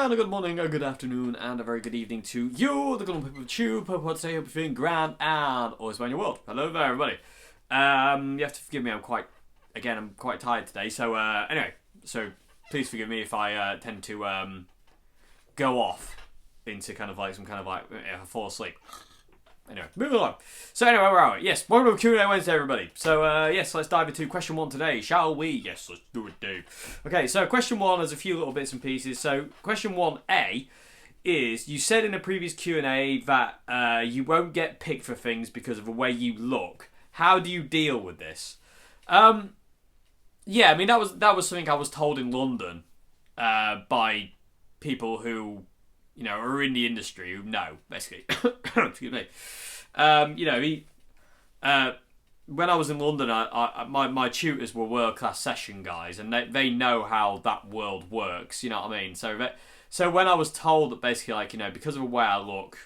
And a good morning, a good afternoon, and a very good evening to you, the good people of Tube. Hope you're feeling grand and always around your world. Hello there, everybody. You have to forgive me, I'm quite tired today. So, anyway, please forgive me if I tend to go off into fall asleep. Anyway, moving on. So anyway, where are we? Yes, welcome to Q&A Wednesday, everybody. So, yes, let's dive into question one today, shall we? Yes, let's do it, dude. Okay, so question one has a few little bits and pieces. So, question 1A is, you said in a previous Q&A that you won't get picked for things because of the way you look. How do you deal with this? Yeah, I mean, that was something I was told in London by people who, you know, are in the industry who know, basically. Excuse me. When I was in London, my tutors were world-class session guys, and they know how that world works, you know what I mean? So when I was told that basically, like, you know, because of the way I look,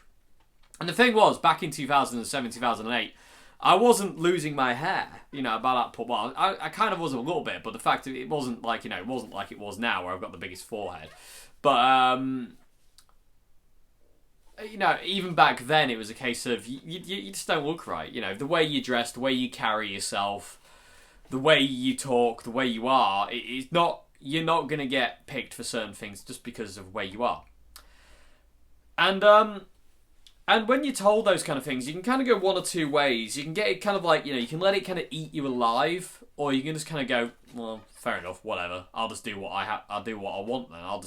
and the thing was, back in 2007, 2008, I wasn't losing my hair, you know, about that point. Well, I kind of was a little bit, but the fact that it wasn't like, you know, it wasn't like it was now where I've got the biggest forehead. But, you know, even back then, it was a case of you just don't look right. You know, the way you dress, the way you carry yourself, the way you talk, the way you are. You're not going to get picked for certain things just because of where you are. And when you're told those kind of things, you can kind of go one or two ways. You can get it kind of like, you know, you can let it kind of eat you alive, or you can just kind of go, well, fair enough, whatever. I'll just do what I'll do what I want then. Not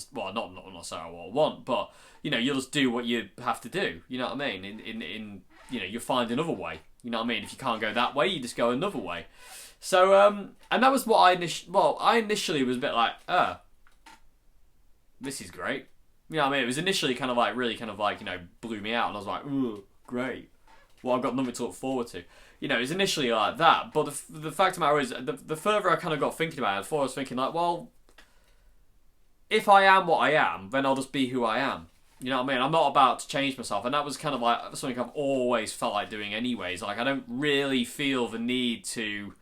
necessarily what I want, but, you know, you'll just do what you have to do. You know what I mean? In you know, you'll find another way. You know what I mean? If you can't go that way, you just go another way. So, and that was what I initially was a bit like, this is great. You know what I mean? It was initially kind of like, really kind of like, you know, blew me out. And I was like, ooh, great. Well, I've got nothing to look forward to. You know, it was initially like that. But the fact of the matter is, the further I kind of got thinking about it, before I was thinking like, well, if I am what I am, then I'll just be who I am. You know what I mean? I'm not about to change myself. And that was kind of like something I've always felt like doing anyways. Like, I don't really feel the need to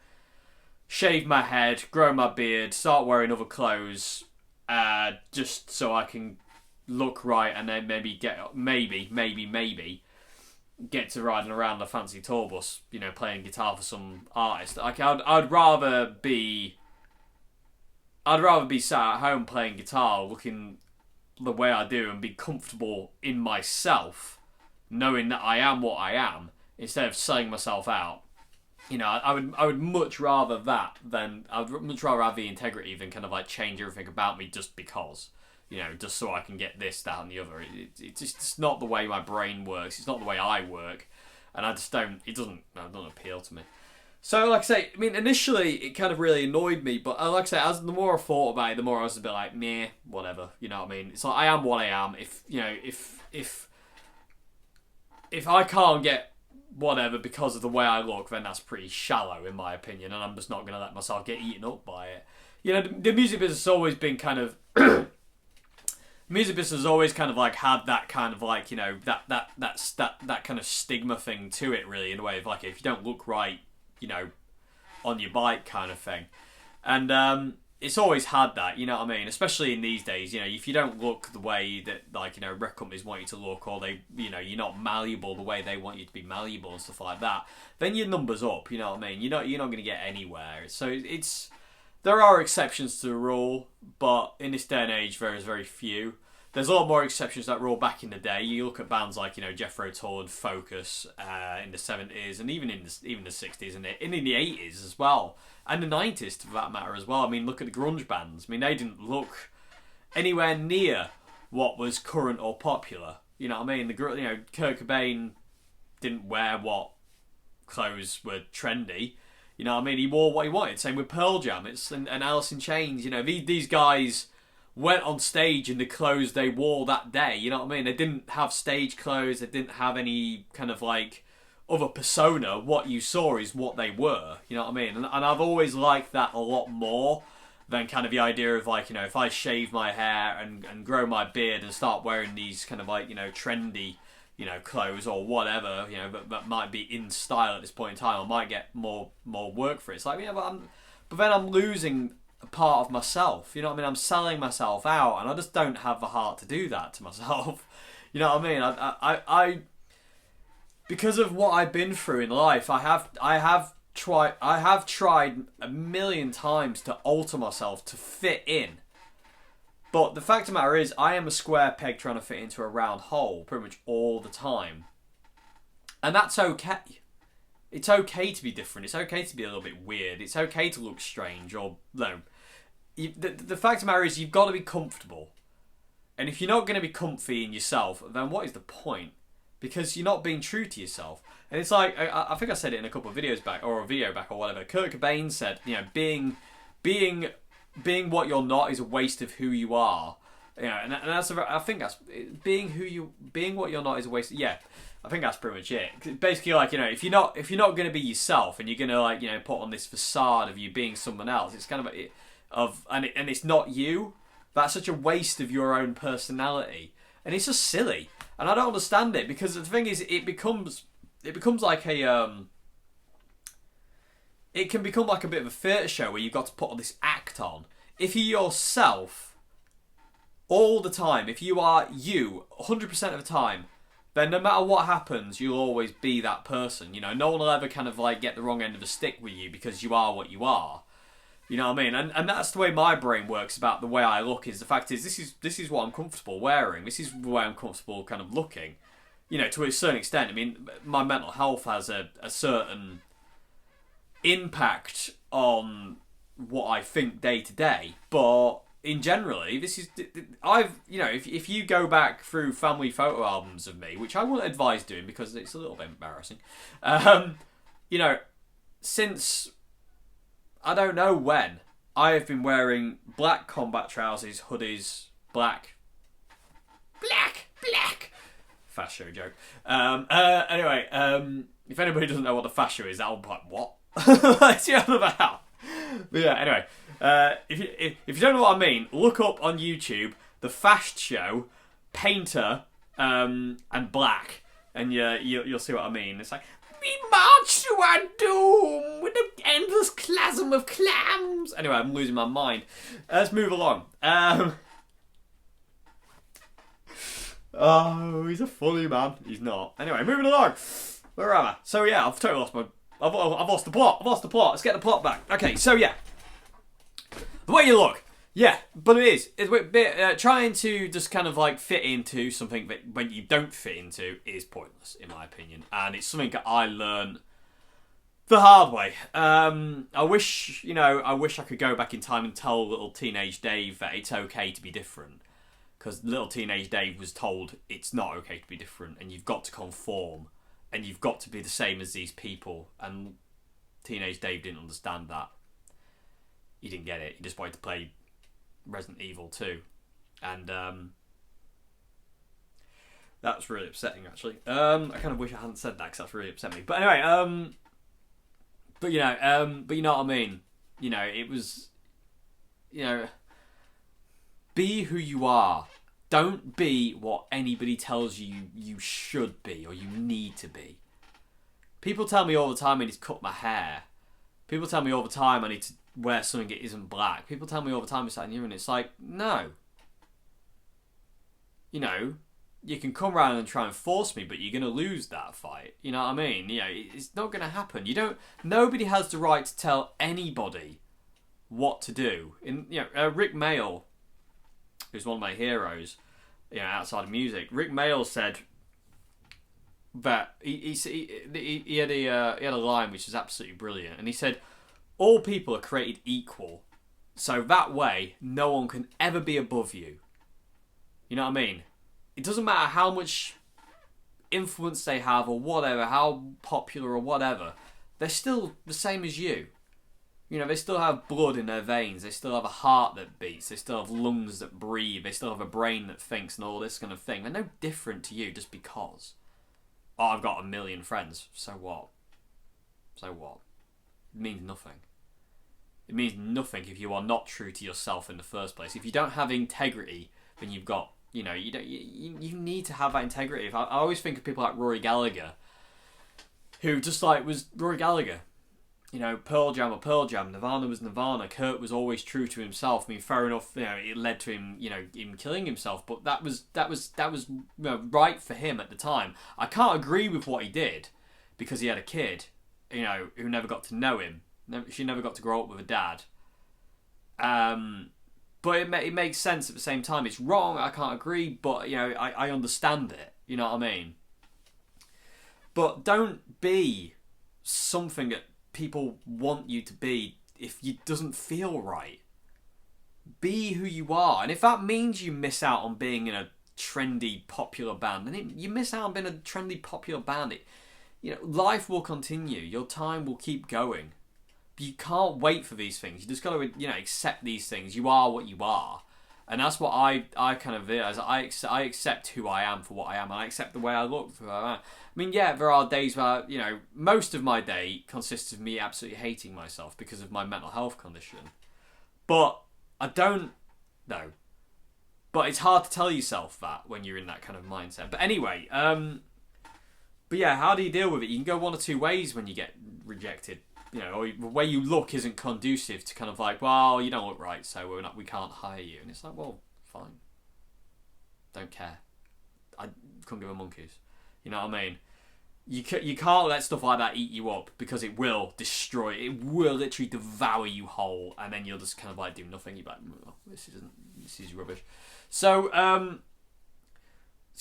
shave my head, grow my beard, start wearing other clothes, just so I can look right, and then maybe get to riding around a fancy tour bus, you know, playing guitar for some artist. Like, I'd rather be sat at home playing guitar, looking the way I do, and be comfortable in myself, knowing that I am what I am, instead of selling myself out. You know, I would much rather that than I'd much rather have the integrity than kind of like change everything about me just because. You know, just so I can get this, that, and the other. It's just not the way my brain works. It's not the way I work, and I just don't. It doesn't appeal to me. So, like I say, I mean, initially it kind of really annoyed me, but like I say, as the more I thought about it, the more I was a bit like, meh, whatever. You know what I mean? It's like, I am what I am. If you know, if I can't get whatever because of the way I look, then that's pretty shallow in my opinion, and I'm just not going to let myself get eaten up by it. You know, the music business has always been kind of. Music business has always kind of like had that kind of like, you know, that kind of stigma thing to it, really, in a way of like, if you don't look right, you know, on your bike kind of thing. And it's always had that, you know what I mean? Especially in these days, you know, if you don't look the way that, like, you know, record companies want you to look, or they, you know, you're not malleable the way they want you to be malleable and stuff like that, then your number's up, you know what I mean? You're not going to get anywhere. So it's... There are exceptions to the rule, but in this day and age, there is very few. There's a lot more exceptions to that rule back in the day. You look at bands like, you know, Jethro Tull and Focus in the 70s, and even in the 60s, and in the 80s as well, and the 90s for that matter as well. I mean, look at the grunge bands. I mean, they didn't look anywhere near what was current or popular. You know what I mean? You know, Kurt Cobain didn't wear what clothes were trendy. You know what I mean? He wore what he wanted. Same with Pearl Jam and Alice in Chains. You know, these guys went on stage in the clothes they wore that day. You know what I mean? They didn't have stage clothes. They didn't have any kind of like other persona. What you saw is what they were. You know what I mean? And I've always liked that a lot more than kind of the idea of like, you know, if I shave my hair and grow my beard and start wearing these kind of like, you know, trendy, you know, clothes or whatever, you know, that might be in style at this point in time, I might get more work for it. It's like, yeah, but then I'm losing a part of myself. You know what I mean? I'm selling myself out, and I just don't have the heart to do that to myself. You know what I mean? I because of what I've been through in life, I have tried a million times to alter myself to fit in. But the fact of the matter is, I am a square peg trying to fit into a round hole pretty much all the time. And that's okay. It's okay to be different. It's okay to be a little bit weird. It's okay to look strange or no. The fact of the matter is, you've got to be comfortable. And if you're not going to be comfy in yourself, then what is the point? Because you're not being true to yourself. And it's like, I think I said it in a couple of videos back, or a video back, or whatever. Kurt Cobain said, you know, being what you're not is a waste of who you are. You know, and that's I think that's being what you're not is a waste. Yeah, I think that's pretty much it. Basically, like, you know, if you're not going to be yourself and you're going to, like, you know, put on this facade of you being someone else, it's kind of and it's not you. That's such a waste of your own personality, and it's just silly. And I don't understand it, because the thing is, it becomes like it can become like a bit of a theatre show where you've got to put all this act on. If you're yourself all the time, if you are you 100% of the time, then no matter what happens, you'll always be that person. You know, no one will ever kind of like get the wrong end of the stick with you, because you are what you are. You know what I mean? And that's the way my brain works about the way I look. Is the fact is, this is what I'm comfortable wearing. This is the way I'm comfortable kind of looking. You know, to a certain extent. I mean, my mental health has a certain impact on what I think day to day, but in generally, this is, you know, if you go back through family photo albums of me, which I wouldn't advise doing because it's a little bit embarrassing, you know, since I don't know when, I have been wearing black combat trousers, hoodies, black, fast show joke. Anyway, if anybody doesn't know what the fast show is, that'll be like, what? What's you on about? But yeah, anyway, if you don't know what I mean, look up on YouTube the Fast Show, Painter, and Black, and you'll see what I mean. It's like, we march to our doom with an endless chasm of clams. Anyway, I'm losing my mind. Let's move along. Oh, he's a funny man. He's not. Anyway, moving along. Where am I? So yeah, I've totally lost my. I've lost the plot. Let's get the plot back. Okay, so yeah, the way you look. Yeah, but it is. It's trying to just kind of like fit into something that when you don't fit into is pointless, in my opinion. And it's something that I learned the hard way. I wish I could go back in time and tell little teenage Dave that it's okay to be different. Because little teenage Dave was told it's not okay to be different, and you've got to conform, and you've got to be the same as these people. And teenage Dave didn't understand that. He didn't get it. He just wanted to play Resident Evil 2, and that's really upsetting, actually. I kind of wish I hadn't said that, because that's really upset me. But anyway, but you know what I mean. You know, it was, you know, be who you are. Don't be what anybody tells you you should be or you need to be. People tell me all the time I need to cut my hair. People tell me all the time I need to wear something that isn't black. People tell me all the time it's that and it's like, no. You know, you can come around and try and force me, but you're going to lose that fight. You know what I mean? You know, it's not going to happen. Nobody has the right to tell anybody what to do. Rick Mail, who's one of my heroes, you know, outside of music. Rick Mail said that he had a line which is absolutely brilliant, and he said, all people are created equal, so that way no one can ever be above you. You know what I mean? It doesn't matter how much influence they have or whatever, how popular or whatever, they're still the same as you. You know, they still have blood in their veins, they still have a heart that beats, they still have lungs that breathe, they still have a brain that thinks and all this kind of thing. They're no different to you just because, oh, I've got 1 million friends. So what? So what? It means nothing. It means nothing if you are not true to yourself in the first place. If you don't have integrity, then you've got, you know, you need to have that integrity. I always think of people like Rory Gallagher, who just like was Rory Gallagher. you know, Pearl Jam or Pearl Jam, Nirvana was Nirvana. Kurt was always true to himself. I mean, fair enough, you know, it led to him, you know, him killing himself, but that was you know, right for him at the time. I can't agree with what he did because he had a kid, you know, who never got to know him. She never got to grow up with a dad. But it makes sense at the same time. It's wrong. I can't agree, but you know, I understand it. You know what I mean? But don't be something that people want you to be if it doesn't feel right. Be who you are, and if that means you miss out on being in a trendy, popular band, then you miss out on being a trendy, popular band. You know, life will continue. Your time will keep going. But you can't wait for these things. You just got to, you know, accept these things. You are what you are, and that's what I kind of realize. I accept who I am for what I am. And I accept the way I look for who I am. I mean, yeah, there are days where, you know, most of my day consists of me absolutely hating myself because of my mental health condition. But I don't know. But it's hard to tell yourself that when you're in that kind of mindset. But anyway, but yeah, how do you deal with it? You can go one or two ways when you get rejected. You know, or the way you look isn't conducive to kind of like, well, you don't look right, so we can't hire you. And it's like, well, fine. Don't care. I couldn't give a monkeys. You know what I mean? You can't let stuff like that eat you up because it will destroy. It will literally devour you whole, and then you'll just kind of like do nothing. You're like, oh, this is rubbish. So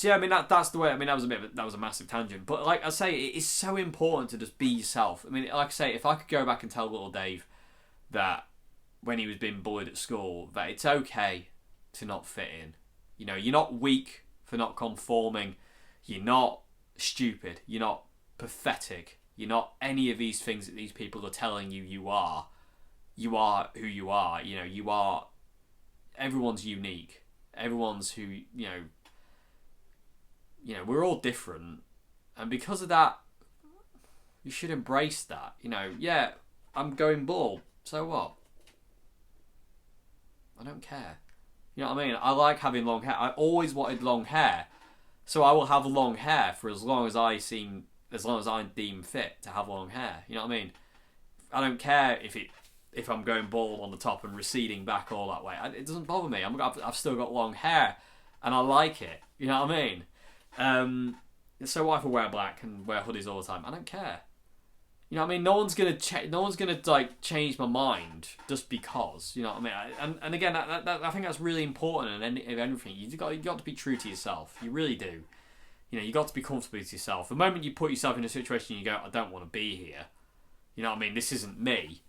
yeah, I mean that's the way. I mean that was a massive tangent, but like I say, it is so important to just be yourself. I mean, like I say, if I could go back and tell little Dave that when he was being bullied at school, that it's okay to not fit in. You know, you're not weak for not conforming. You're not stupid. You're not pathetic. You're not any of these things that these people are telling you you are. You are who you are. You know, you are. Everyone's unique. Everyone's who, you know, we're all different, and because of that, you should embrace that. You know, yeah, I'm going bald, so what? I don't care. You know what I mean? I like having long hair. I always wanted long hair, so I will have long hair for as long as I deem fit to have long hair. You know what I mean? I don't care if I'm going bald on the top and receding back all that way. It doesn't bother me. I've still got long hair, and I like it. You know what I mean? So I wear black and wear hoodies all the time. I don't care. You know what I mean? No one's gonna like change my mind just because. You know what I mean? And again, I think that's really important. And everything, you got to be true to yourself. You really do. You know, you got to be comfortable with yourself. The moment you put yourself in a situation and you go, I don't want to be here. You know what I mean? This isn't me.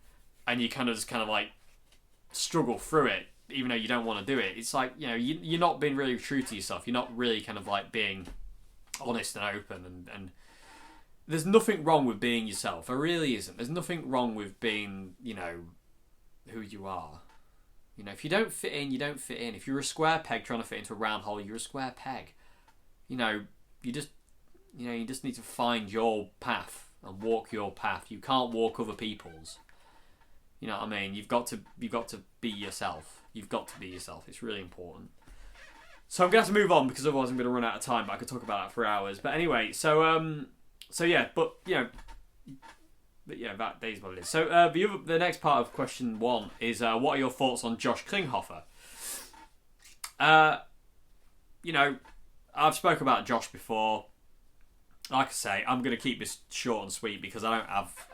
And you kind of like struggle through it, even though you don't want to do it. It's like, you know, you're not being really true to yourself. You're not really kind of like being honest and open. And there's nothing wrong with being yourself. There really isn't. There's nothing wrong with being, you know, who you are. You know, if you don't fit in, you don't fit in. If you're a square peg trying to fit into a round hole, you're a square peg. You know, you just need to find your path and walk your path. You can't walk other people's. You know what I mean? You've got to be yourself. You've got to be yourself. It's really important. So I'm gonna have to move on because otherwise I'm gonna run out of time. But I could talk about that for hours. But anyway, so yeah, but yeah, that is what it is. So the next part of question 1 is what are your thoughts on Josh Klinghoffer? You know, I've spoke about Josh before. Like I say, I'm gonna keep this short and sweet because I don't have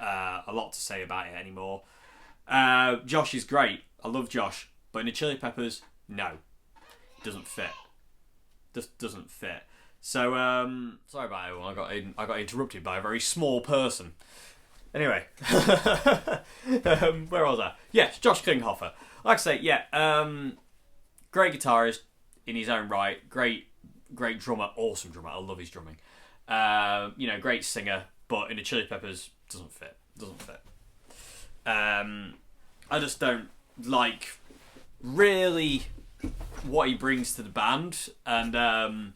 a lot to say about it anymore. Josh is great. I love Josh, but in the Chili Peppers, no, it doesn't fit. Just doesn't fit. So sorry about everyone. I got interrupted by a very small person. Anyway, where was I? Yes, Josh Klinghoffer. Like I say, yeah, great guitarist in his own right. Great drummer. Awesome drummer. I love his drumming. You know, great singer, but in the Chili Peppers, doesn't fit. I just don't like really what he brings to the band, and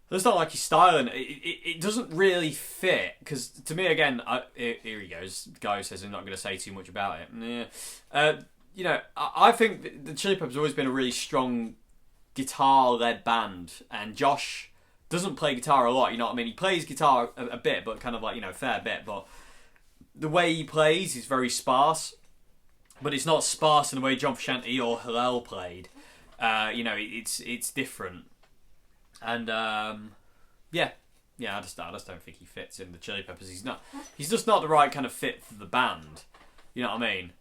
it's not like his style, and it doesn't really fit. Because to me, again, here he goes. The guy who says I'm not going to say too much about it. Yeah. You know, I think the Chili Peppers have always been a really strong guitar-led band, and Josh doesn't play guitar a lot. You know what I mean? He plays guitar a bit, but kind of like, you know, a fair bit, but the way he plays is very sparse, but it's not sparse in the way John Frusciante or Hillel played. You know, it's different, and yeah, I just don't think he fits in the Chili Peppers. He's just not the right kind of fit for the band. You know what I mean?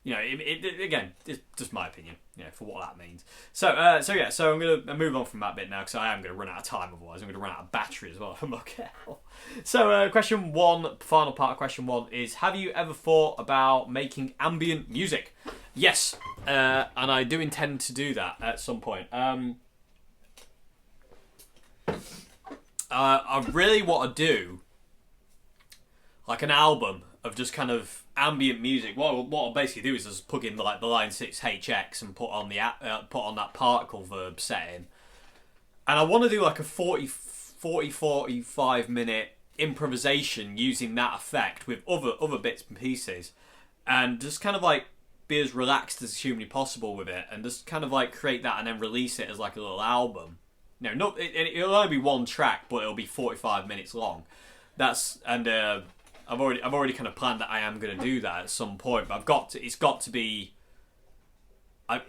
You know, again, it's just my opinion, you know, for what that means. So I'm going to move on from that bit now, because I am going to run out of time otherwise. I'm going to run out of battery as well if I'm not careful. So question one, final part of question one is, have you ever thought about making ambient music? Yes, and I do intend to do that at some point. I really want to do like an album of just kind of ambient music. What I'll basically do is just plug in like the Line 6 HX and put on that particle verb setting, and I want to do like a 45 minute improvisation using that effect with other bits and pieces, and just kind of like be as relaxed as humanly possible with it, and just kind of like create that and then release it as like a little album. No, it'll only be one track, but it'll be 45 minutes long. I've already kind of planned that I am going to do that at some point, but it's got to be at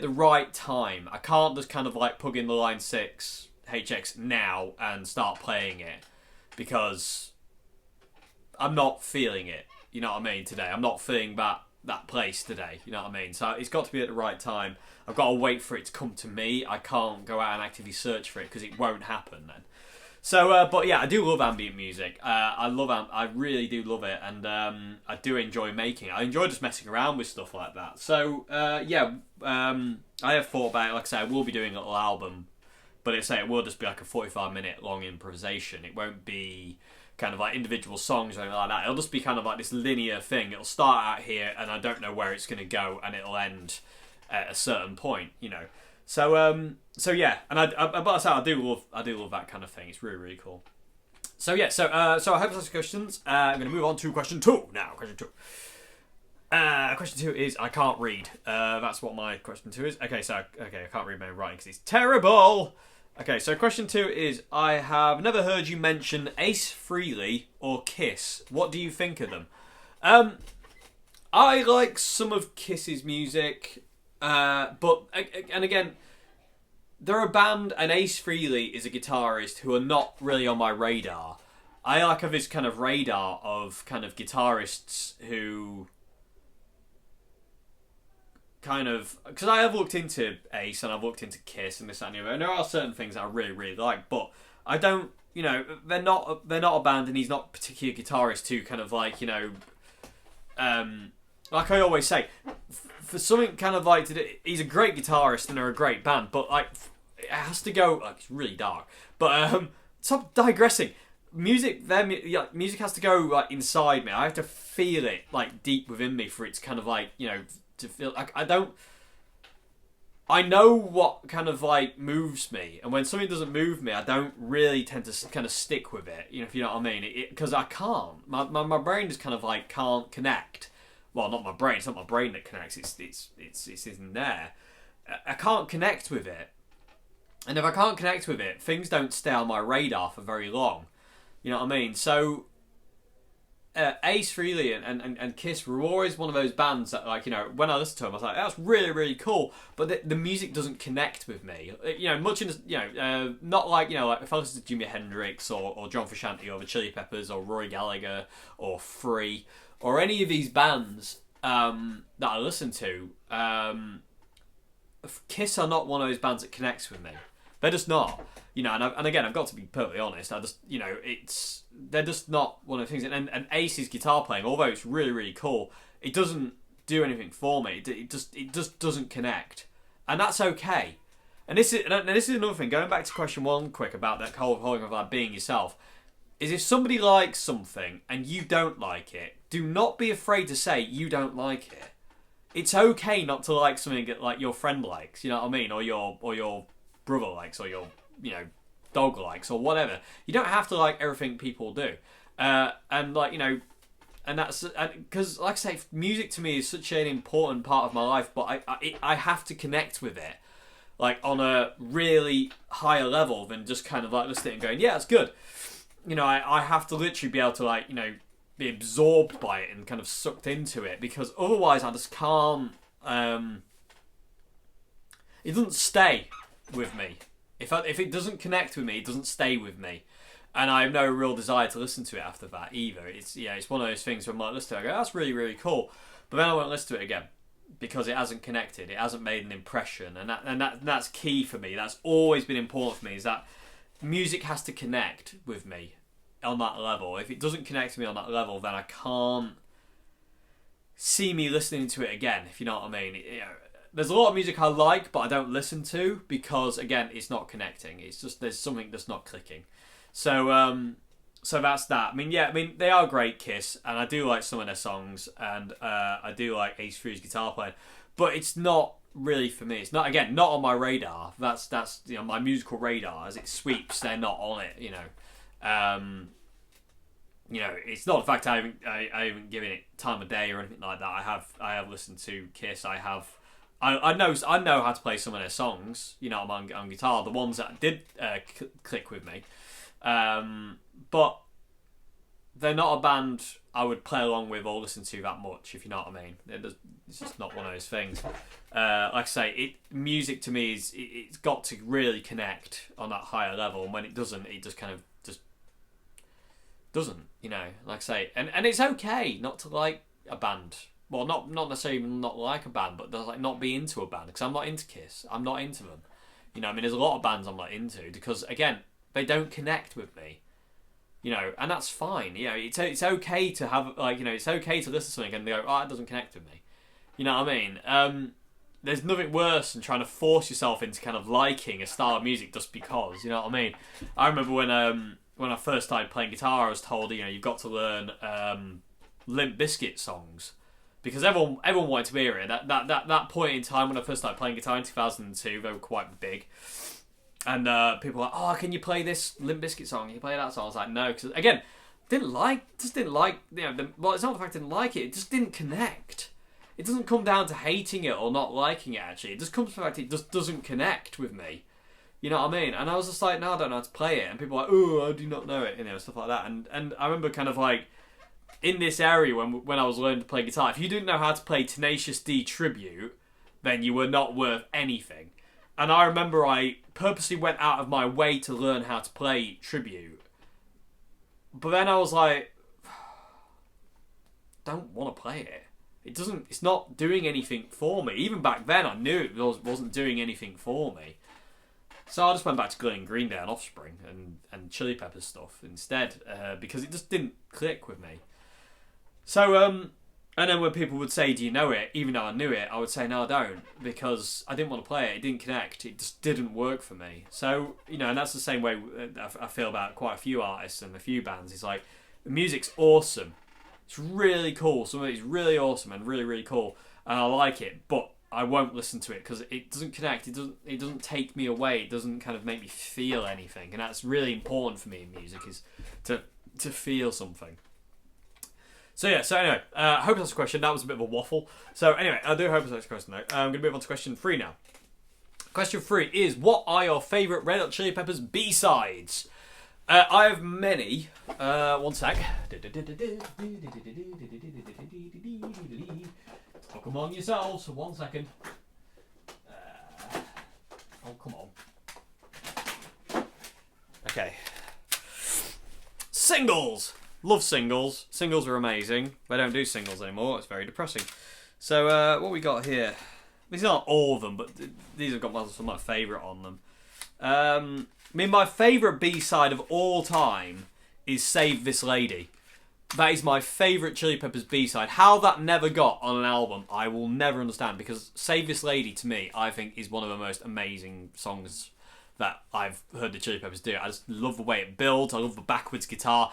the right time. I can't just kind of like plug in the Line 6 HX now and start playing it, because I'm not feeling it. You know what I mean? Today, I'm not feeling that place today. You know what I mean? So it's got to be at the right time. I've got to wait for it to come to me. I can't go out and actively search for it, because it won't happen then. So, but yeah, I do love ambient music. I really do love it, and I do enjoy making it. I enjoy just messing around with stuff like that. So, yeah, I have thought about it. Like I say, I will be doing a little album, but it will just be like a 45-minute long improvisation. It won't be kind of like individual songs or anything like that. It'll just be kind of like this linear thing. It'll start out here, and I don't know where it's going to go, and it'll end at a certain point, you know. So yeah, and but I say I do love that kind of thing. It's really, really cool. So yeah, so I hope that's questions. I'm going to move on to question two now. Question two. Question two is, I can't read. That's what my question two is. I can't read my own writing because it's terrible. Okay, so question two is, I have never heard you mention Ace Frehley or Kiss. What do you think of them? I like some of Kiss's music. But, and again, they're a band, and Ace Frehley is a guitarist who are not really on my radar. I like this kind of radar of kind of guitarists who kind of, because I have looked into Ace and I've looked into Kiss and this and the other, and there are certain things that I really, really like, but I don't, you know, they're not a band, and he's not a particular guitarist who kind of like, you know, like I always say, for something kind of like he's a great guitarist and they're a great band, but like it has to go. Like, it's really dark, but stop digressing. Music has to go like inside me. I have to feel it like deep within me for it to kind of like, you know, to feel like I know what kind of like moves me, and when something doesn't move me, I don't really tend to kind of stick with it. You know, if you know what I mean? Because I can't. My brain just kind of like can't connect. Well, not my brain. It's not my brain that connects. It's in there. I can't connect with it, and if I can't connect with it, things don't stay on my radar for very long. You know what I mean? So, Ace Frehley and Kiss were always one of those bands that, like, you know, when I listened to them, I was like, that's really, really cool. But the music doesn't connect with me. You know, much in, you know, not like, you know, like if I listen to Jimi Hendrix or John Frusciante or the Chili Peppers or Roy Gallagher or Free, or any of these bands that I listen to, Kiss are not one of those bands that connects with me. They're just not. You know, and again, I've got to be perfectly honest. I just, you know, they're just not one of the things. And Ace's guitar playing, although it's really, really cool, it doesn't do anything for me. It just doesn't connect, and that's okay. And this is another thing. Going back to question one, quick about that whole of like being yourself. Is if somebody likes something and you don't like it, do not be afraid to say you don't like it. It's okay not to like something that like your friend likes, you know what I mean, or your brother likes, or your, you know, dog likes, or whatever. You don't have to like everything people do, and like, you know, and that's because, like I say, music to me is such an important part of my life, but I have to connect with it. like on a really higher level than just kind of like listening and going, yeah, it's good. You know, I have to literally be able to, like, you know, be absorbed by it and kind of sucked into it, because otherwise I just can't. It doesn't stay with me. If it doesn't connect with me, it doesn't stay with me, and I have no real desire to listen to it after that either. It's one of those things where I might listen to it, I go, that's really, really cool, but then I won't listen to it again because it hasn't connected, it hasn't made an impression, and that's key for me. That's always been important for me, is that music has to connect with me on that level. If it doesn't connect to me on that level, then I can't see me listening to it again, if you know what I mean. You know, there's a lot of music I like, but I don't listen to because, again, it's not connecting. It's just, there's something that's not clicking. So so that's that. I mean, they are great, Kiss, and I do like some of their songs, and I do like Ace Frehley's guitar playing, but it's not really for me. It's not, again, not on my radar. That's you know, my musical radar, as it sweeps, they're not on it, you know. You know, it's not the fact I haven't given it time of day or anything like that. I have listened to Kiss. I know how to play some of their songs, you know, on guitar, the ones that did click with me. But they're not a band I would play along with or listen to that much, if you know what I mean. It's just not one of those things. Like I say, music to me it's got to really connect on that higher level, and when it doesn't, it just kind of just doesn't, you know. Like I say, and it's okay not to like a band. Well, not necessarily not like a band, but like not be into a band, because I'm not into Kiss. I'm not into them. You know, I mean, there's a lot of bands I'm not into because, again, they don't connect with me. You know, and that's fine. You know, it's okay to have, like, you know, it's okay to listen to something and go, oh, it doesn't connect with me. You know what I mean? There's nothing worse than trying to force yourself into kind of liking a style of music just because. You know what I mean? I remember when I first started playing guitar, I was told, you know, you've got to learn Limp Bizkit songs. Because everyone wanted to hear it. That point in time when I first started playing guitar in 2002, they were quite big. And people were like, oh, can you play this Limp Bizkit song? Can you play that song? I was like, no. Because, again, didn't like, you know, well, it's not the fact I didn't like it. It just didn't connect. It doesn't come down to hating it or not liking it, actually. It just comes from the fact it just doesn't connect with me. You know what I mean? And I was just like, no, I don't know how to play it. And people were like, oh, I do not know it. You know, stuff like that. And I remember kind of like, in this area when I was learning to play guitar, if you didn't know how to play Tenacious D Tribute, then you were not worth anything. And I remember I purposely went out of my way to learn how to play Tribute. But then I was like, don't want to play it. It's not doing anything for me. Even back then I knew it wasn't doing anything for me. So I just went back to learning Green Day and Offspring and Chili Peppers stuff instead, because it just didn't click with me. So, and then when people would say, do you know it? Even though I knew it, I would say, no, I don't. Because I didn't want to play it. It didn't connect. It just didn't work for me. So, you know, and that's the same way I feel about quite a few artists and a few bands. It's like, the music's awesome. It's really cool. Some of it's really awesome and really, really cool. And I like it. But I won't listen to it because it doesn't connect. It doesn't take me away. It doesn't kind of make me feel anything. And that's really important for me in music, is to feel something. So yeah, so anyway, I hope that's a question. That was a bit of a waffle. So anyway, I do hope that's a question though. I'm going to move on to question 3 now. Question 3 is, what are your favourite Red Hot Chili Peppers B Sides? I have many. One sec. Talk among yourselves for 1 second. Oh, come on. Okay. Singles! Love singles. Singles are amazing. They don't do singles anymore. It's very depressing. So, what we got here? These aren't all of them, but these have got some of my favourite on them. I mean, my favourite B-side of all time is Save This Lady. That is my favourite Chili Peppers B-side. How that never got on an album, I will never understand, because Save This Lady, to me, I think is one of the most amazing songs that I've heard the Chili Peppers do. I just love the way it builds. I love the backwards guitar.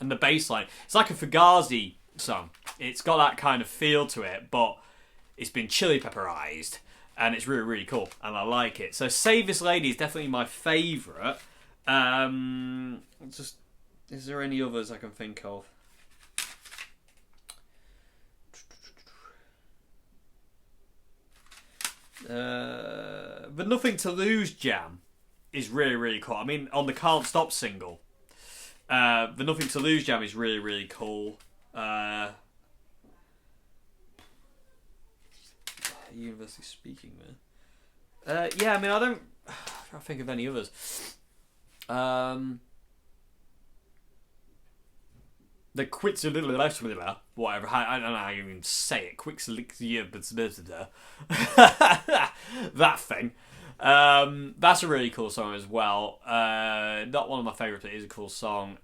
And the bass line. It's like a Fugazi song. It's got that kind of feel to it, but it's been Chili Pepperized. And it's really, really cool. And I like it. So Save This Lady is definitely my favourite. Is there any others I can think of? The Nothing to Lose jam is really, really cool. I mean, on the Can't Stop single, the Nothing to Lose jam is really, really cool. Universally speaking, man. Yeah, I mean, I don't think of any others. The quits a little less whatever. I don't know how you even say it. That thing. That's a really cool song as well. Not one of my favourites, but it is a cool song.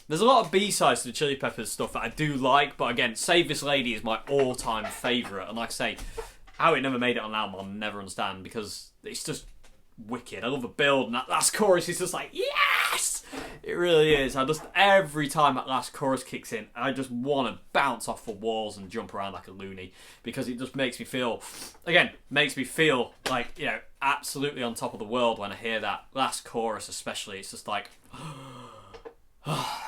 There's a lot of B-sides to the Chili Peppers stuff that I do like, but again, Save This Lady is my all-time favourite. And like I say, how it never made it on an album, I'll never understand, because it's just wicked. I love the build, and that last chorus is just like, yes! It really is. Every time that last chorus kicks in, I just want to bounce off the walls and jump around like a loony, because it just makes me feel like, you know, absolutely on top of the world when I hear that last chorus especially. It's just like,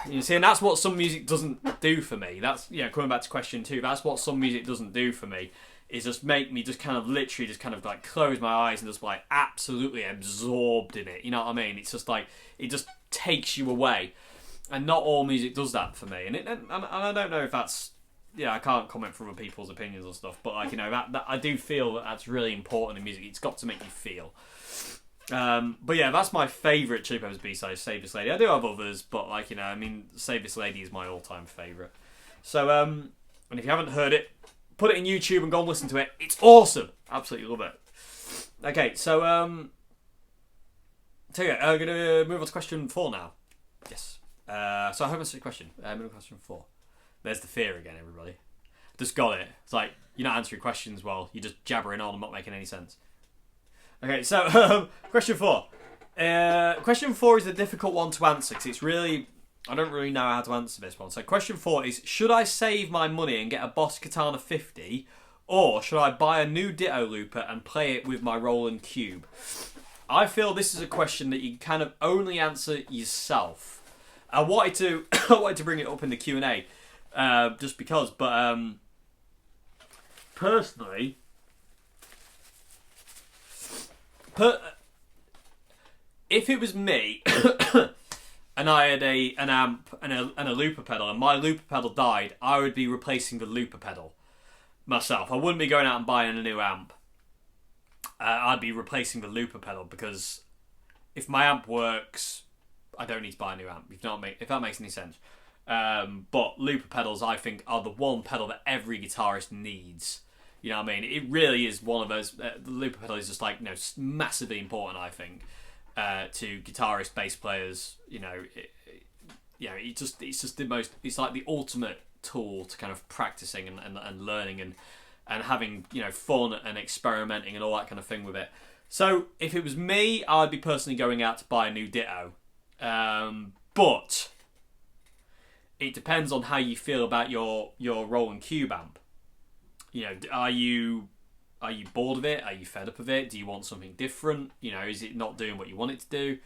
you see, and that's what some music doesn't do for me. That's, you know, coming back to question 2, that's what some music doesn't do for me, is just make me just kind of literally just kind of like close my eyes and just like absolutely absorbed in it. You know what I mean? It's just like, it just takes you away. And not all music does that for me. And I don't know if that's, yeah, I can't comment for other people's opinions and stuff, but like, you know, that I do feel that that's really important in music. It's got to make you feel. But yeah, that's my favourite Chili Peppers B-side, Save This Lady. I do have others, but like, you know, I mean, Save This Lady is my all-time favourite. So, and if you haven't heard it, put it in YouTube and go and listen to it. It's awesome. Absolutely love it. Okay, so, I'm going to move on to question 4 now. Yes. So I hope I answered your question. Move on to question 4. There's the fear again, everybody. Just got it. It's like, you're not answering questions well. You're just jabbering on and not making any sense. Okay, so question 4. Question 4 is a difficult one to answer because it's really, I don't really know how to answer this one. So question 4 is, should I save my money and get a Boss Katana 50, or should I buy a new Ditto looper and play it with my Roland Cube? I feel this is a question that you can kind of only answer yourself. I wanted to bring it up in the Q&A just because, but personally, if it was me and I had an amp and a looper pedal and my looper pedal died, I would be replacing the looper pedal myself. I wouldn't be going out and buying a new amp. I'd be replacing the looper pedal, because if my amp works, I don't need to buy a new amp, if that makes any sense. But looper pedals, I think, are the one pedal that every guitarist needs. You know what I mean? It really is one of those. The looper pedal is just like, you know, massively important, I think, to guitarists, bass players. You know, it's just the most. It's like the ultimate tool to kind of practicing and learning and having, you know, fun and experimenting and all that kind of thing with it. So if it was me, I'd be personally going out to buy a new Ditto. But it depends on how you feel about your Roland Cube amp. You know, are you bored of it? Are you fed up of it? Do you want something different? You know, is it not doing what you want it to do?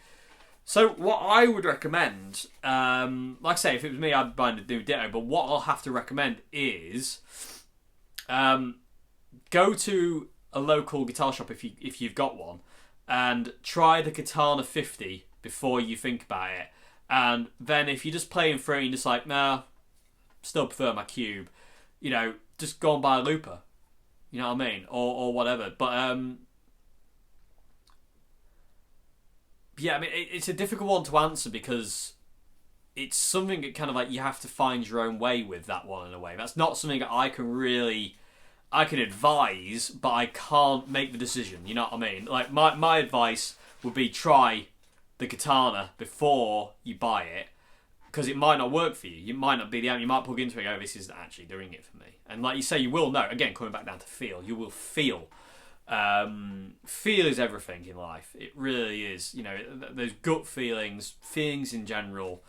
So what I would recommend, like I say, if it was me, I'd buy a new Ditto. But what I'll have to recommend is go to a local guitar shop if you've got one, and try the Katana 50 before you think about it. And then if you're just playing through and you're just like, nah, still prefer my Cube, you know, just go and buy a looper. You know what I mean? Or whatever. But yeah, I mean, it's a difficult one to answer because it's something that kind of like you have to find your own way with that one in a way. That's not something that I can advise, but I can't make the decision. You know what I mean? Like my advice would be try the Katana before you buy it, because it might not work for you. You might not be the amp. You might plug into it and go, this isn't actually doing it for me. And like you say, you will know. Again, coming back down to feel, you will feel. Feel is everything in life. It really is. You know, those gut feelings in general,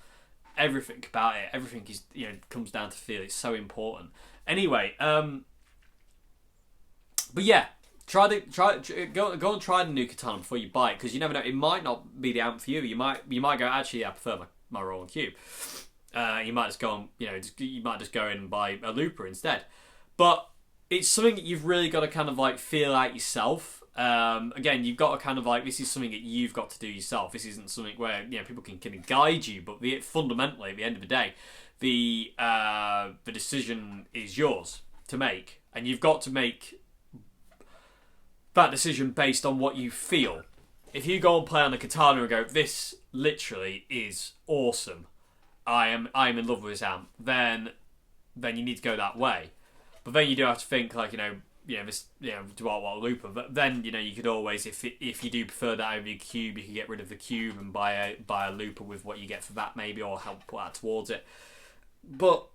everything about it, everything is, you know, comes down to feel. It's so important. Anyway, but yeah, go and try the new Katana before you buy it, because you never know. It might not be the amp for you. You might go, actually, I prefer my Roland Cube. You might just go and, you know, you might just go in and buy a looper instead. But it's something that you've really got to kind of like feel out yourself. Again, you've got to kind of like, this is something that you've got to do yourself. This isn't something where, you know, people can kind of guide you, but fundamentally, at the end of the day, the decision is yours to make, and you've got to make that decision based on what you feel. If you go and play on the katana and go, this literally is awesome, I am in love with this amp, then you need to go that way. But then you do have to think, like, this, do I want a looper? But then, you could always, if you do prefer that over your cube, you can get rid of the cube and buy a looper with what you get for that, maybe, or help put that towards it. But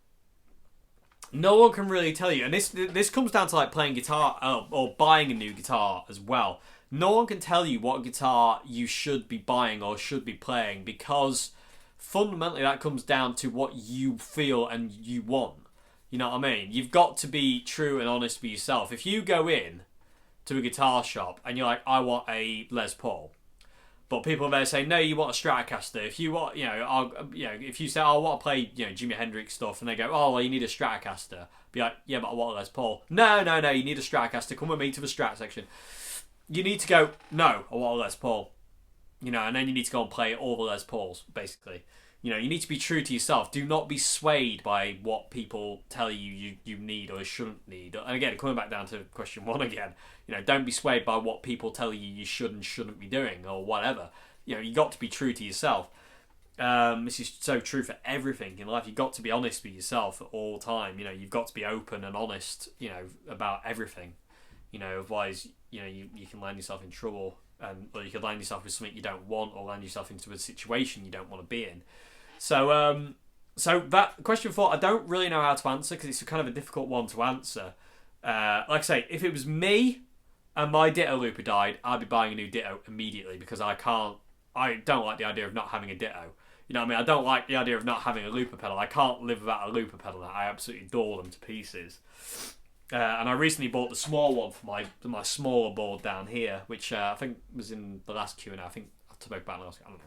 no one can really tell you, and this comes down to like playing guitar or buying a new guitar as well. No one can tell you what guitar you should be buying or should be playing, because fundamentally that comes down to what you feel and you want. You know what I mean? You've got to be true and honest with yourself. If you go in to a guitar shop and you're like, I want a Les Paul, but people there say, no, you want a Stratocaster. If you want, if you say, oh, I want to play, Jimi Hendrix stuff, and they go, oh, well, you need a Stratocaster. Be like, yeah, but I want a Les Paul. No, you need a Stratocaster. Come with me to the Strat section. You need to go, no, I want a Les Paul. And then you need to go and play all the Les Pauls, basically. You need to be true to yourself. Do not be swayed by what people tell you need or shouldn't need. And again, coming back down to question 1 again, don't be swayed by what people tell you should and shouldn't be doing or whatever. You got to be true to yourself. This is so true for everything in life. You've got to be honest with yourself at all time. You've got to be open and honest, about everything. Otherwise, you can land yourself in trouble, or you could land yourself with something you don't want, or land yourself into a situation you don't want to be in. So that question 4, I don't really know how to answer, because it's kind of a difficult one to answer. Like I say, if it was me and my Ditto looper died, I'd be buying a new Ditto immediately, because I don't like the idea of not having a Ditto. You know what I mean? I don't like the idea of not having a looper pedal. I can't live without a looper pedal. I absolutely adore them to pieces. And I recently bought the small one for my smaller board down here, which I think was in the last Q&A. I think I spoke about last. I don't know.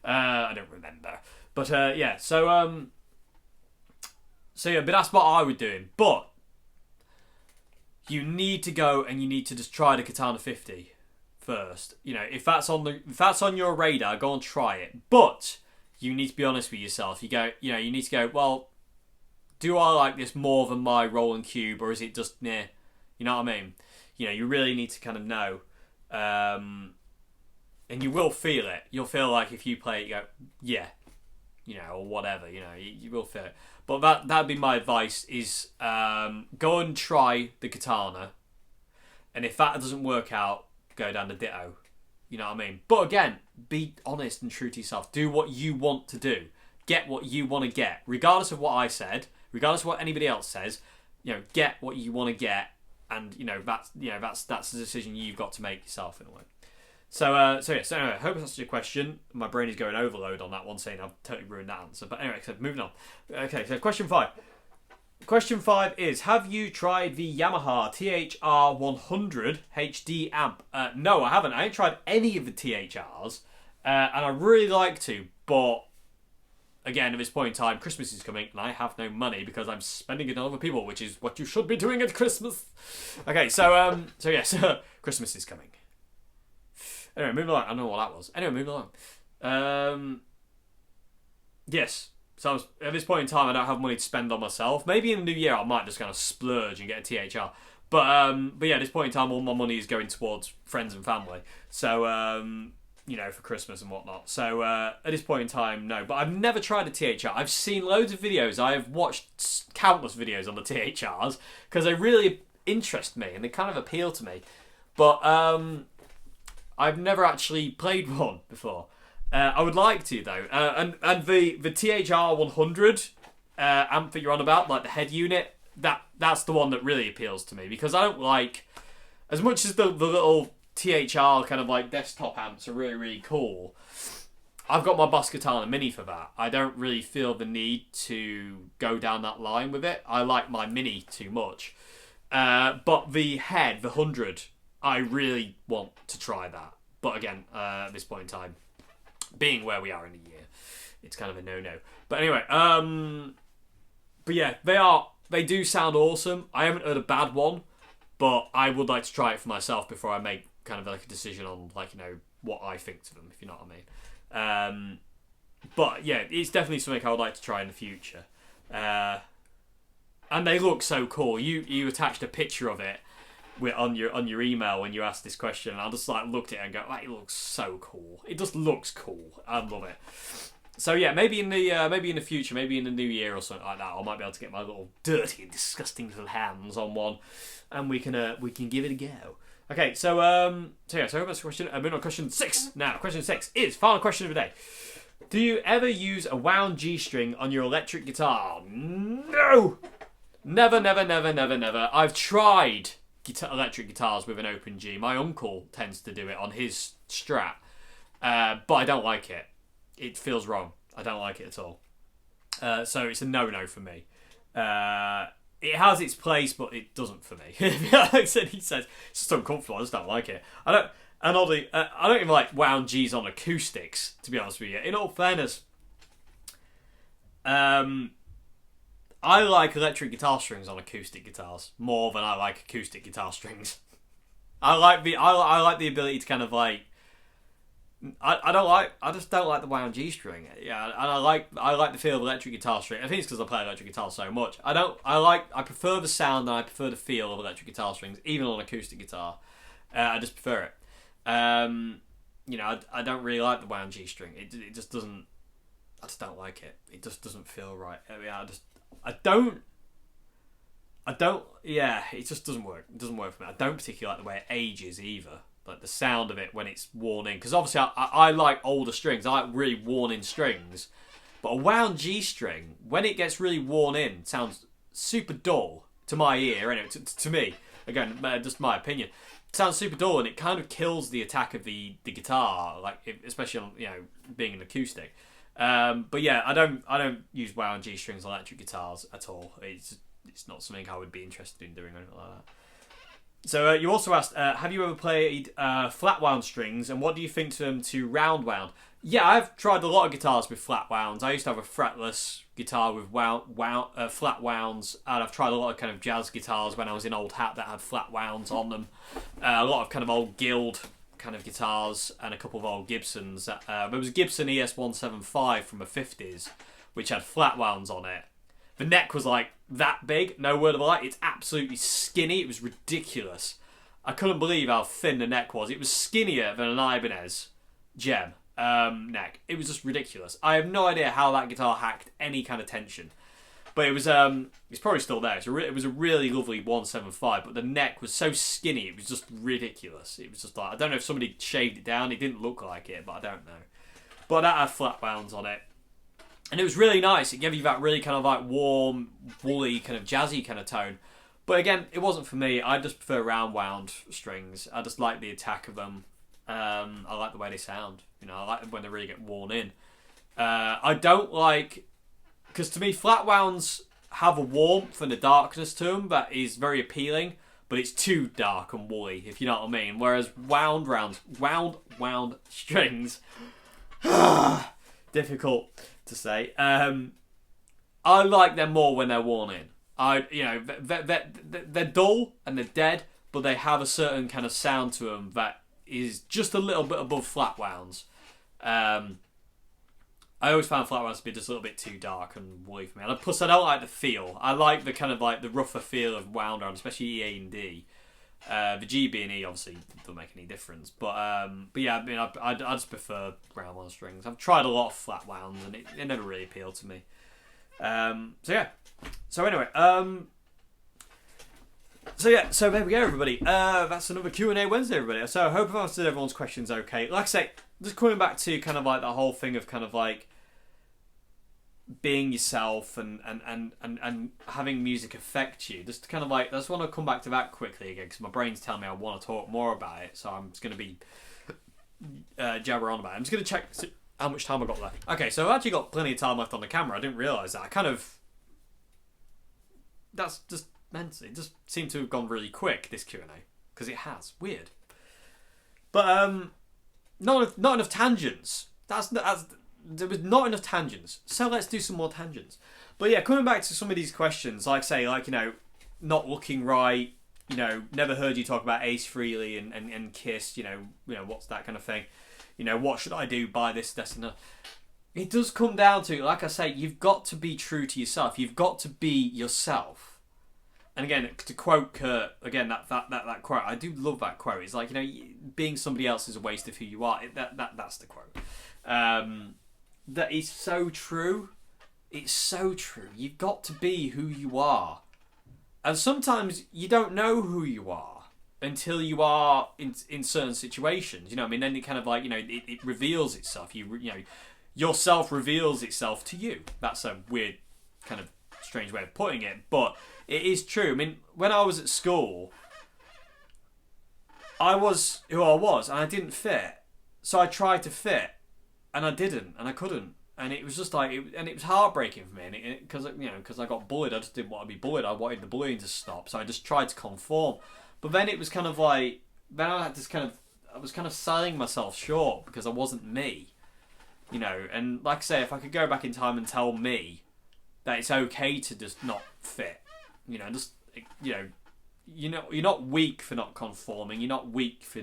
I don't remember. But yeah, so yeah, but that's what I was doing. But you need to go and you need to just try the Katana 50 first. If that's on your radar, go and try it. But you need to be honest with yourself. You need to go, well, do I like this more than my Roland Cube, or is it just near? You know what I mean? You really need to kind of know. And you will feel it. You'll feel like if you play it, you go, yeah, or whatever, you will feel it. But that'd be my advice, is go and try the Katana. And if that doesn't work out, go down the Ditto. You know what I mean? But again, be honest and true to yourself. Do what you want to do. Get what you want to get. Regardless of what I said, regardless of what anybody else says, get what you want to get. And, that's the decision you've got to make yourself in a way. So anyway, I hope that's your question. My brain is going overload on that one, saying I've totally ruined that answer. But anyway, so moving on. Okay, so question 5. Question 5 is, have you tried the Yamaha THR100 HD amp? No, I haven't. I ain't tried any of the THRs, and I really like to, but again, at this point in time, Christmas is coming, and I have no money because I'm spending it on other people, which is what you should be doing at Christmas. Okay, so yes, Christmas is coming. Anyway, moving along. I don't know what that was. Anyway, moving along. Yes. So at this point in time, I don't have money to spend on myself. Maybe in the new year, I might just kind of splurge and get a THR. But yeah, at this point in time, all my money is going towards friends and family. So, for Christmas and whatnot. So at this point in time, no. But I've never tried a THR. I've seen loads of videos. I have watched countless videos on the THRs because they really interest me and they kind of appeal to me. But I've never actually played one before. I would like to though, and the THR100 amp that you're on about, like the head unit, that's the one that really appeals to me, because I don't like, as much as the little THR kind of like desktop amps are really, really cool, I've got my Boss Katana Mini for that. I don't really feel the need to go down that line with it. I like my Mini too much, but the head, the 100, I really want to try that. But again, at this point in time, being where we are in the year, it's kind of a no-no. But anyway, but yeah, they are They do sound awesome. I haven't heard a bad one, but I would like to try it for myself before I make kind of like a decision on, like, you know, what I think to them, if you know what I mean. But yeah, it's definitely something I would like to try in the future. And they look so cool. You attached a picture of it on your email when you asked this question, and I just like looked at it and go, "That looks so cool. It just looks cool. I love it." So yeah, maybe in the future, maybe in the new year or something like that, I might be able to get my little dirty and disgusting little hands on one, and we can give it a go. Okay, so that's question. Moving on, question 6 now. Question 6 is final question of the day. Do you ever use a wound G-string on your electric guitar? No! Never, never, never, never, never. I've tried electric guitars with an open G. My uncle tends to do it on his Strat, but I don't like it. It feels wrong. I don't like it at all. So it's a no-no for me. It has its place, but it doesn't for me. Like he says, it's just uncomfortable. I just don't like it. I don't even like wound G's on acoustics, to be honest with you. In all fairness, I like electric guitar strings on acoustic guitars more than I like acoustic guitar strings. I like the ability to kind of like. I just don't like the wound G string. Yeah, and I like the feel of electric guitar string. I think it's because I play electric guitar so much. I prefer the sound and I prefer the feel of electric guitar strings, even on acoustic guitar. I just prefer it. You know, I don't really like the wound G string. It just doesn't. I just don't like it. It just doesn't feel right. I don't. Yeah, it just doesn't work. It doesn't work for me. I don't particularly like the way it ages either. Like the sound of it when it's worn in, because obviously I like older strings. I like really worn in strings, but a wound G string, when it gets really worn in, sounds super dull to my ear. Anyway, to me, again, just my opinion, it sounds super dull, and it kind of kills the attack of the guitar, like especially on, you know, being an acoustic. But yeah, I don't use wound G strings on electric guitars at all. It's not something I would be interested in doing or anything like that. So you also asked, have you ever played flat wound strings, and what do you think to them to round wound? Yeah, I've tried a lot of guitars with flat wounds. I used to have a fretless guitar with flat wounds, and I've tried a lot of kind of jazz guitars when I was in Old Hat that had flat wounds on them. A lot of kind of old Guild kind of guitars, and a couple of old Gibsons. There was a Gibson ES175 from the 50s, which had flat wounds on it. The neck was like that big, no word of a lie. It's absolutely skinny. It was ridiculous. I couldn't believe how thin the neck was. It was skinnier than an Ibanez Gem neck. It was just ridiculous. I have no idea how that guitar hacked any kind of tension. But it was it's probably still there. It was a really lovely 175, but the neck was so skinny, it was just ridiculous. It was just like, I don't know if somebody shaved it down. It didn't look like it, but I don't know. But that had flat wounds on it. And it was really nice. It gave you that really kind of like warm, woolly, kind of jazzy kind of tone. But again, it wasn't for me. I just prefer round wound strings. I just like the attack of them. I like the way they sound. You know, I like them when they really get worn in. I don't like, because to me, flat wounds have a warmth and a darkness to them that is very appealing, but it's too dark and woolly, if you know what I mean. Whereas wound strings, difficult to say. I like them more when they're worn in. They're dull and they're dead, but they have a certain kind of sound to them that is just a little bit above flat wounds. I always found flat wounds to be just a little bit too dark and woolly for me. And plus, I don't like the feel. I like the kind of like the rougher feel of wound round, especially E, A, and D. The G, B, and E obviously don't make any difference. But yeah, I mean, I just prefer round wound strings. I've tried a lot of flat wounds, and it never really appealed to me. So yeah. So anyway, so there we go, everybody. That's another Q&A Wednesday, everybody. So I hope I've answered everyone's questions okay. Like I say, just coming back to kind of like the whole thing of kind of like being yourself and having music affect you. Just kind of like, I just want to come back to that quickly again, because my brain's telling me I want to talk more about it. So I'm just going to be jabber on about it. I'm just going to check how much time I got left. Okay, so I've actually got plenty of time left on the camera. I didn't realise that. That's just meant it just seemed to have gone really quick, this Q&A, because it has. Weird. But not enough tangents. That's there was not enough tangents. So let's do some more tangents. But yeah, coming back to some of these questions, like say, like, you know, not looking right, you know, never heard you talk about Ace Frehley and Kiss, you know, what's that kind of thing? You know, what should I do? Buy this, and that. It does come down to, like I say, you've got to be true to yourself. You've got to be yourself. And again, to quote Kurt, again, that quote, I do love that quote. It's like, you know, being somebody else is a waste of who you are. That's the quote. That is so true. It's so true. You've got to be who you are. And sometimes you don't know who you are until you are in certain situations. You know what I mean? Then it kind of like, you know, it reveals itself. You know, yourself reveals itself to you. That's a weird, kind of strange way of putting it, but it is true. I mean, when I was at school, I was who I was, and I didn't fit. So I tried to fit, and I didn't, and I couldn't. And it was just like, it was heartbreaking for me, because I got bullied. I just didn't want to be bullied. I wanted the bullying to stop, so I just tried to conform. But then it was kind of like, then I was kind of selling myself short because I wasn't me, you know. And like I say, if I could go back in time and tell me that it's okay to just not fit, you know, just, you know, you're not weak for not conforming. You're not weak for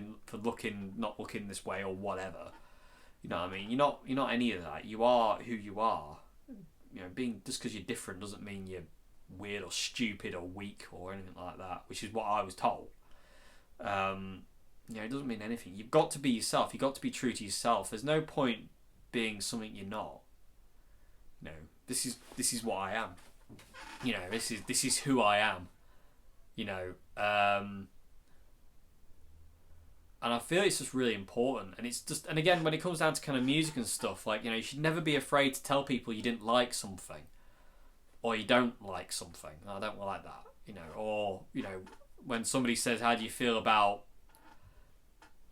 not looking this way or whatever. You know what I mean? You're not any of that. You are who you are. You know, being just because you're different doesn't mean you're weird or stupid or weak or anything like that, which is what I was told. You know, it doesn't mean anything. You've got to be yourself. You've got to be true to yourself. There's no point being something you're not. You know, this is what I am. You know, this is who I am. You know, and I feel it's just really important. And it's just, and again, when it comes down to kind of music and stuff, like, you know, you should never be afraid to tell people you didn't like something, or you don't like something. I don't like that, you know. Or, you know, when somebody says, how do you feel about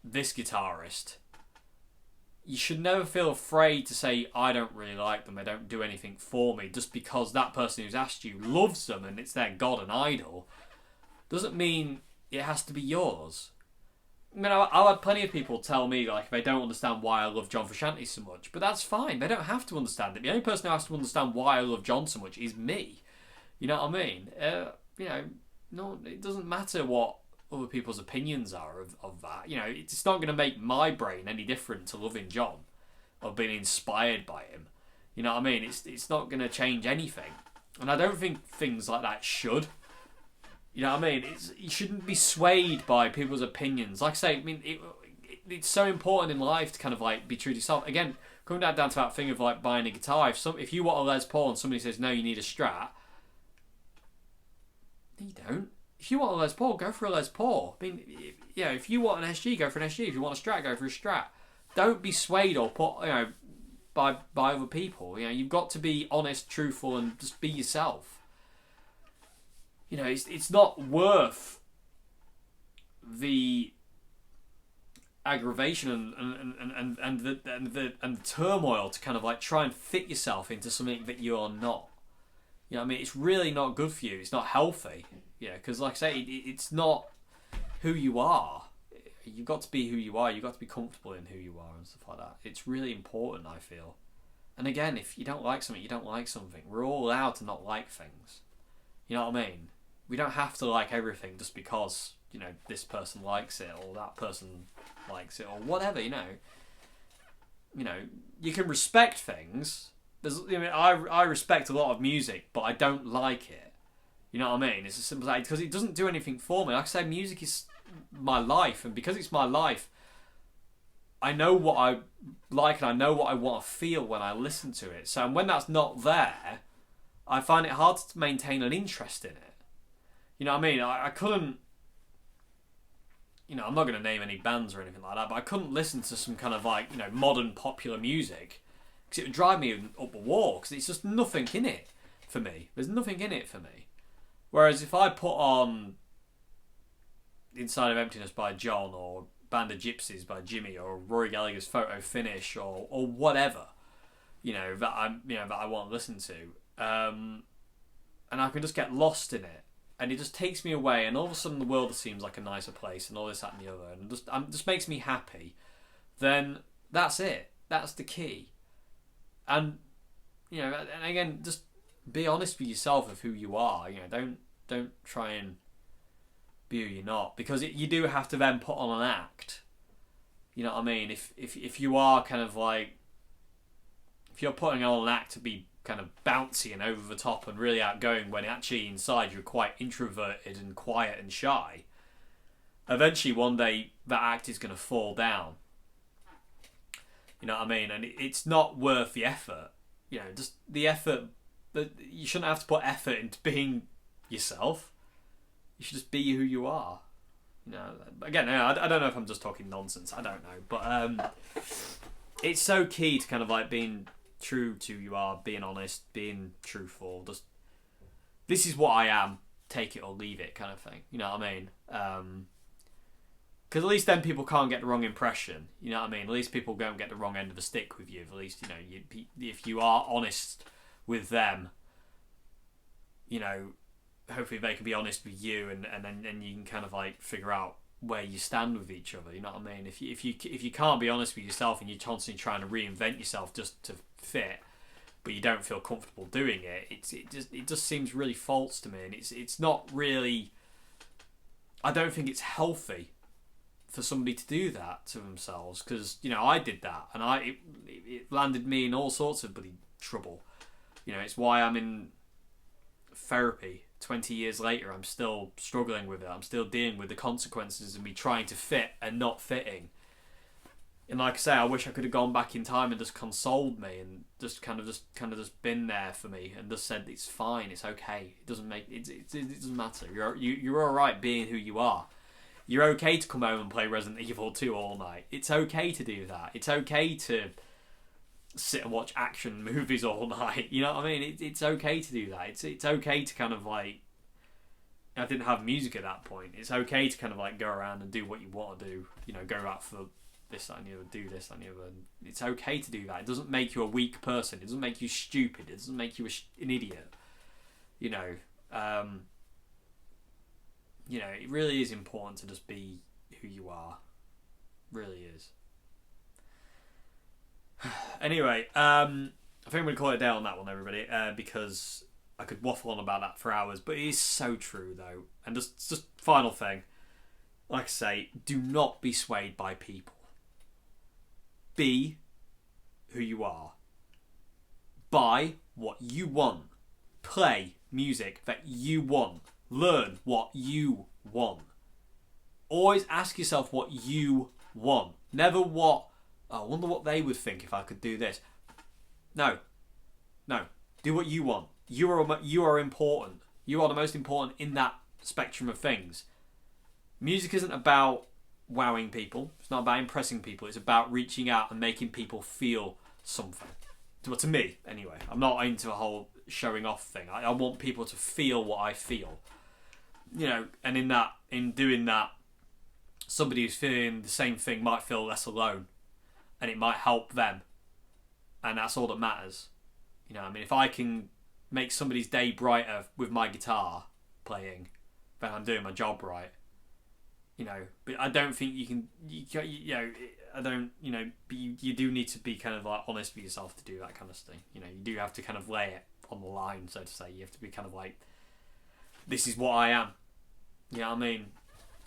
this guitarist? You should never feel afraid to say, I don't really like them, they don't do anything for me, just because that person who's asked you loves them and it's their god and idol. Doesn't mean it has to be yours. I mean, I've had plenty of people tell me, like, they don't understand why I love John Frusciante so much, but that's fine. They don't have to understand it. The only person who has to understand why I love John so much is me. You know what I mean? You know, no, it doesn't matter what other people's opinions are of that. You know, it's not going to make my brain any different to loving John or being inspired by him. You know what I mean? It's not going to change anything, and I don't think things like that should. You know what I mean? You shouldn't be swayed by people's opinions. Like I say, I mean, it's so important in life to kind of like be true to yourself. Again, coming down to that thing of like buying a guitar. If you want a Les Paul and somebody says no, you need a Strat. No, you don't. If you want a Les Paul, go for a Les Paul. I mean, yeah, if you want an SG, go for an SG. If you want a Strat, go for a Strat. Don't be swayed or put, you know, by other people. You know, you've got to be honest, truthful, and just be yourself. You know, it's not worth the aggravation and the turmoil to kind of like try and fit yourself into something that you're not. You know what I mean? It's really not good for you. It's not healthy. Yeah, because like I say, it's not who you are. You've got to be who you are. You've got to be comfortable in who you are and stuff like that. It's really important, I feel. And again, if you don't like something, you don't like something. We're all allowed to not like things. You know what I mean? We don't have to like everything just because, you know, this person likes it or that person likes it or whatever, you know. You know, you can respect things. I mean, I respect a lot of music, but I don't like it. You know what I mean? It's as simple as that, because it doesn't do anything for me. Like I say, music is my life, and because it's my life, I know what I like and I know what I want to feel when I listen to it. So when that's not there, I find it hard to maintain an interest in it. You know what I mean? I couldn't, you know, I'm not going to name any bands or anything like that, but I couldn't listen to some kind of like, you know, modern popular music because it would drive me up a wall because it's just nothing in it for me. There's nothing in it for me. Whereas if I put on Inside of Emptiness by John or Band of Gypsies by JIMI or Rory Gallagher's Photo Finish or whatever, you know, that I want to listen to, and I can just get lost in it. And it just takes me away, and all of a sudden the world seems like a nicer place, and all this, that, and the other, and just makes me happy. Then that's it. That's the key. And, you know, and again, just be honest with yourself of who you are. You know, don't try and be who you're not, because you do have to then put on an act. You know what I mean? If you are kind of like, if you're putting on an act to be kind of bouncy and over the top and really outgoing, when actually inside you're quite introverted and quiet and shy, eventually one day that act is going to fall down. You know what I mean? And it's not worth the effort. You know, just the effort. You shouldn't have to put effort into being yourself. You should just be who you are. You know, again, I don't know if I'm just talking nonsense. I don't know, but it's so key to kind of like being true to who you are, being honest, being truthful. Just, this is what I am. Take it or leave it, kind of thing. You know what I mean? Because at least then people can't get the wrong impression. You know what I mean? At least people don't get the wrong end of the stick with you. At least, you know, if you are honest with them, you know, hopefully they can be honest with you, and then you can kind of like figure out where you stand with each other. You know what I mean? If you can't be honest with yourself and you're constantly trying to reinvent yourself just to fit, but you don't feel comfortable doing it, it just seems really false to me, and it's not really. I don't think it's healthy for somebody to do that to themselves, because, you know, I did that, and it landed me in all sorts of bloody trouble. You know, it's why I'm in therapy 20 years later. I'm still struggling with it. I'm still dealing with the consequences of me trying to fit and not fitting. And like I say, I wish I could have gone back in time and just consoled me and just kind of been there for me and just said it's fine, it's okay. It doesn't matter. You're all right being who you are. You're okay to come home and play Resident Evil 2 all night. It's okay to do that. It's okay to sit and watch action movies all night. You know what I mean? It's okay to do that. It's okay to kind of like, I didn't have music at that point. It's okay to kind of like go around and do what you want to do. You know, go out for this, that, and the other, do this, that, and the other. It's okay to do that. It doesn't make you a weak person. It doesn't make you stupid. It doesn't make you an idiot. You know, it really is important to just be who you are. It really is. Anyway, I think I'm going to call it down on that one, everybody, because I could waffle on about that for hours, but it is so true, though. And just final thing, like I say, do not be swayed by people. Be who you are. Buy what you want. Play music that you want. Learn what you want. Always ask yourself what you want. Never what, I wonder what they would think if I could do this. No. Do what you want. You are important. You are the most important in that spectrum of things. Music isn't about wowing people. It's not about impressing people. It's about reaching out and making people feel something. Well, to me, anyway. I'm not into a whole showing off thing. I want people to feel what I feel. You know, and in doing that, somebody who's feeling the same thing might feel less alone, and it might help them, and that's all that matters. You know, I mean, if I can make somebody's day brighter with my guitar playing, then I'm doing my job right. You know, but I don't think you can. You do need to be kind of like honest with yourself to do that kind of thing. You know, you do have to kind of lay it on the line, so to say. You have to be kind of like, this is what I am. You know what I mean?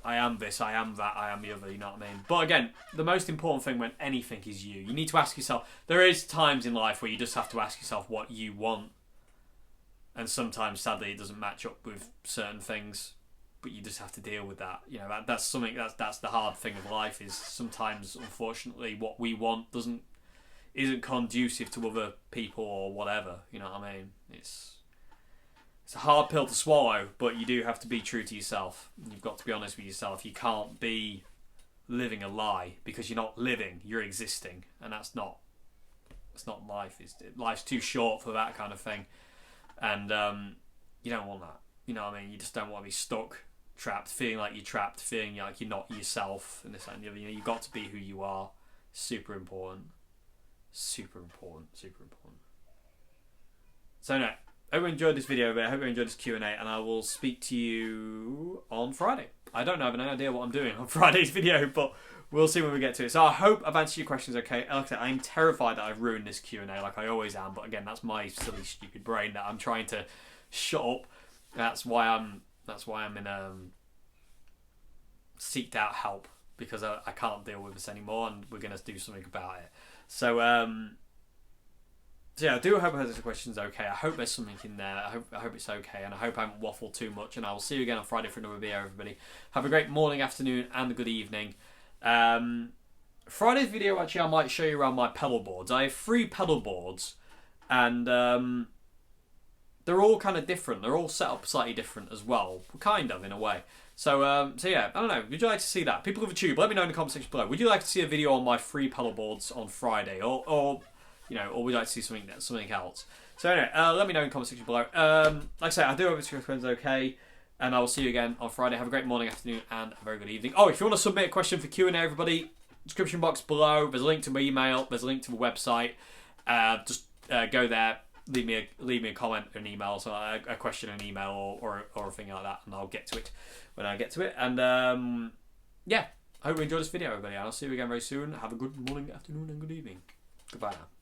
I am this, I am that, I am the other, you know what I mean? But again, the most important thing when anything is you. You need to ask yourself, there is times in life where you just have to ask yourself what you want. And sometimes, sadly, it doesn't match up with certain things, but you just have to deal with that. You know, that's something, that's the hard thing of life, is sometimes, unfortunately, what we want isn't conducive to other people or whatever, you know what I mean? It's a hard pill to swallow, but you do have to be true to yourself. You've got to be honest with yourself. You can't be living a lie, because you're not living, you're existing, and that's not life. Life's too short for that kind of thing, and you don't want that. You know what I mean? You just don't want to be stuck, trapped, feeling like you're trapped, feeling like you're not yourself, and this and the other. You know, you've got to be who you are. Super important. Super important. Super important. So no. I hope you enjoyed this video, but I hope you enjoyed this Q&A, and I will speak to you on Friday. I don't have any idea what I'm doing on Friday's video, but we'll see when we get to it. So I hope I've answered your questions okay. Like I said, I'm terrified that I've ruined this Q&A like I always am. But again, that's my silly, stupid brain that I'm trying to shut up. That's why I'm in seeked out help, because I can't deal with this anymore, and we're gonna do something about it. So yeah, I do hope the question's okay. I hope there's something in there. I hope it's okay, and I hope I haven't waffled too much. And I will see you again on Friday for another video, everybody. Have a great morning, afternoon, and a good evening. Friday's video, actually, I might show you around my pedal boards. I have 3 pedal boards, and they're all kind of different. They're all set up slightly different as well, kind of, in a way. So yeah, I don't know. Would you like to see that? People of the tube, let me know in the comment section below. Would you like to see a video on my 3 pedal boards on Friday, or you know, or would you like to see something else? So anyway, let me know in the comment section below. Like I say, I do hope this friends okay, and I will see you again on Friday. Have a great morning, afternoon, and a very good evening. Oh, if you want to submit a question for Q&A, everybody, description box below. There's a link to my email. There's a link to the website. Just go there. Leave me a comment or an email, so a question, an email, or a thing like that, and I'll get to it when I get to it. And yeah, I hope you enjoyed this video, everybody. And I'll see you again very soon. Have a good morning, afternoon, and good evening. Goodbye now.